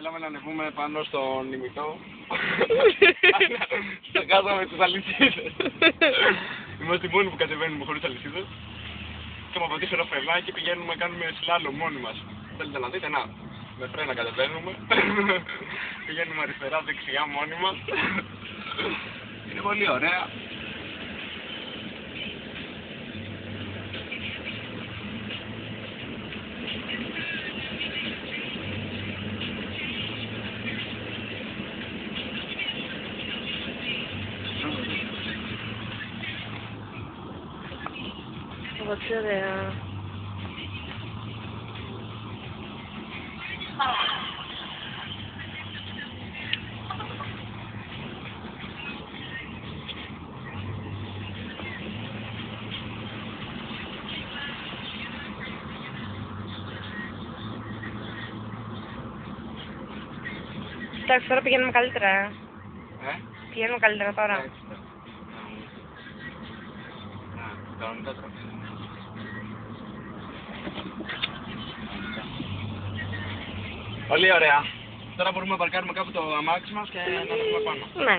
Θέλαμε να ανεβούμε πάνω στον ημιτό. Στο κάτω με τις αλυσίδες. Είμαστε οι μόνοι που κατεβαίνουμε χωρίς αλυσίδες. Και με αποτύχει ένα φρενάκι πηγαίνουμε, κάνουμε σλάλο μόνοι μας. Θέλετε να δείτε, να, με φρένα κατεβαίνουμε. Πηγαίνουμε αριστερά, δεξιά μόνοι μας. Είναι πολύ ωραία. Τι ωραία. Εντάξει, τώρα πηγαίνουμε καλύτερα. Πηγαίνουμε καλύτερα τώρα. Κανονικά τώρα. Πολύ ωραία. Τώρα μπορούμε να παρκάρουμε κάπου το αμάξι μας και να το πάμε πάνω. Ναι.